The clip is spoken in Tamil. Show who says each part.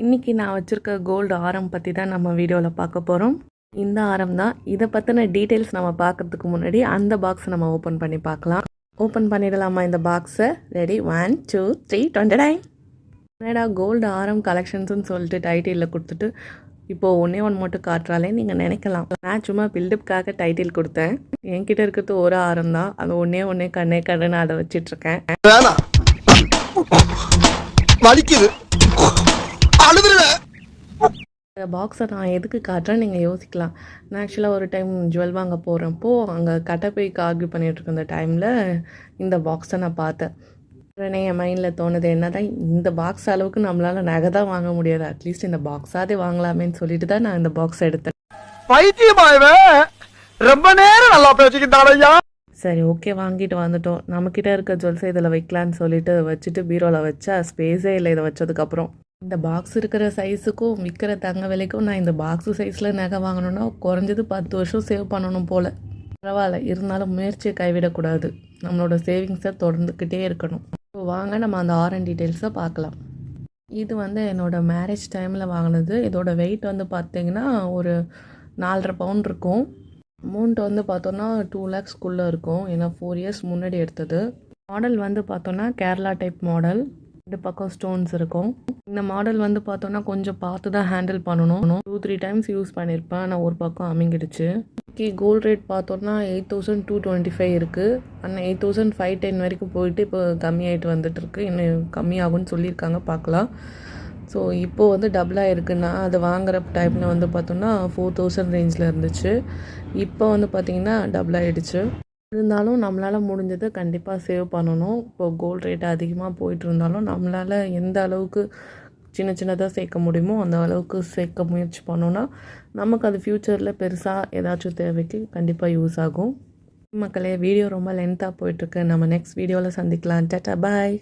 Speaker 1: இன்றைக்கி நான் வச்சுருக்க கோல்டு ஆரம் பற்றி தான் நம்ம வீடியோவில் பார்க்க போகிறோம். இந்த ஆரம் தான். இதை பற்றின டீட்டெயில்ஸ் நம்ம பார்க்குறதுக்கு முன்னாடி அந்த பாக்ஸை நம்ம ஓப்பன் பண்ணி பார்க்கலாம். ஓப்பன் பண்ணிடலாமா இந்த பாக்ஸை? ரெடி, 1 2 3 29. என்னடா கோல்டு ஆரம் கலெக்ஷன்ஸ்னு சொல்லிட்டு டைட்டிலில் கொடுத்துட்டு இப்போது ஒன்றே மட்டும் காட்டுறாலே நீங்கள் நினைக்கலாம். நான் சும்மா பில்டப்புக்காக டைட்டில் கொடுத்தேன். என்கிட்ட இருக்கிறது ஒரு ஆரம் தான். அது ஒன்றே கண்ணே கண்ணு அதை வச்சிட்ருக்கேன். இந்த பாக்ஸை நான் எதுக்கு காட்டுறேன் நீங்கள் யோசிக்கலாம். நான் ஆக்சுவலாக ஒரு டைம் ஜுவல் வாங்க போகிறப்போ அங்கே கட்டப்பைக்கு ஆர்கியூ பண்ணிகிட்ருக்க அந்த டைமில் இந்த பாக்ஸை நான் பார்த்தேன். உடனே என் மைண்டில் தோணுது, என்ன தான் இந்த பாக்ஸ் அளவுக்கு நம்மளால் நகை தான் வாங்க முடியாது, அட்லீஸ்ட் இந்த பாக்ஸாதே வாங்கலாமேன்னு சொல்லிட்டு தான் நான் இந்த பாக்ஸ் எடுத்தேன். ரொம்ப நேரம் நல்லா பேசிக்கிட்டாலையா. சரி, ஓகே, வாங்கிட்டு வந்துட்டோம். நம்மக்கிட்ட இருக்க ஜுவல்ஸை இதில் வைக்கலான்னு சொல்லிட்டு வச்சுட்டு பீரோவில் வச்சா ஸ்பேஸே இல்லை. இதை வச்சதுக்கப்புறம் இந்த பாக்ஸ் இருக்கிற சைஸுக்கும் விற்கிற தங்க விலைக்கும் நான் இந்த பாக்ஸு சைஸில் நகை வாங்கணுன்னா குறைஞ்சது 10 வருஷம் சேவ் பண்ணணும் போல். பரவாயில்ல, இருந்தாலும் முயற்சியை கைவிடக்கூடாது. நம்மளோட சேவிங்ஸை தொடர்ந்துக்கிட்டே இருக்கணும். ஸோ வாங்க நம்ம அந்த ஆரன் டீட்டெயில்ஸை பார்க்கலாம். இது என்னோடய மேரேஜ் டைமில் வாங்கினது. இதோட வெயிட் பார்த்திங்கன்னா ஒரு 4.5 பவுண்ட் இருக்கும். அமௌண்ட் பார்த்தோன்னா 2 lakhsக்குள்ளே இருக்கும். ஏன்னா 4 years முன்னாடி எடுத்தது. மாடல் பார்த்தோன்னா கேரளா டைப் மாடல். 2 பக்கம் ஸ்டோன்ஸ் இருக்கும். இந்த மாடல் பார்த்தோன்னா கொஞ்சம் பார்த்து தான் ஹேண்டில் பண்ணணும். 2-3 டைம்ஸ் யூஸ் பண்ணியிருப்பேன். ஆனால் ஒரு பக்கம் அமிங்கிடுச்சு. கோல்ட் ரேட் பார்த்தோன்னா 8,225 இருக்குது. ஆனால் 8,510 வரைக்கும் போயிட்டு இப்போ கம்மியாகிட்டு வந்துட்டுருக்கு. இன்னும் கம்மியாகும்னு சொல்லியிருக்காங்க, பார்க்கலாம். ஸோ இப்போது டபுளாக இருக்குன்னா அது வாங்குகிற டைமில் பார்த்தோன்னா 4,000 ரேஞ்சில் இருந்துச்சு. இப்போ பார்த்திங்கன்னா டபுள் ஆகிடுச்சு. இருந்தாலும் நம்மளால் முடிஞ்சது கண்டிப்பாக சேவ் பண்ணணும். இப்போது கோல்ட் ரேட் அதிகமாக போயிட்டு இருந்தாலும் நம்மளால் எந்த அளவுக்கு சின்னதாக சேர்க்க முடியுமோ அந்த அளவுக்கு சேர்க்க முயற்சி பண்ணோன்னா நமக்கு அது ஃப்யூச்சரில் பெருசாக ஏதாச்சும் தேவைக்கு கண்டிப்பாக யூஸ் ஆகும். மக்களே, வீடியோ ரொம்ப லென்த்தாக போயிட்டுருக்கு. நம்ம நெக்ஸ்ட் வீடியோவில் சந்திக்கலாம். டாடா, பாய்.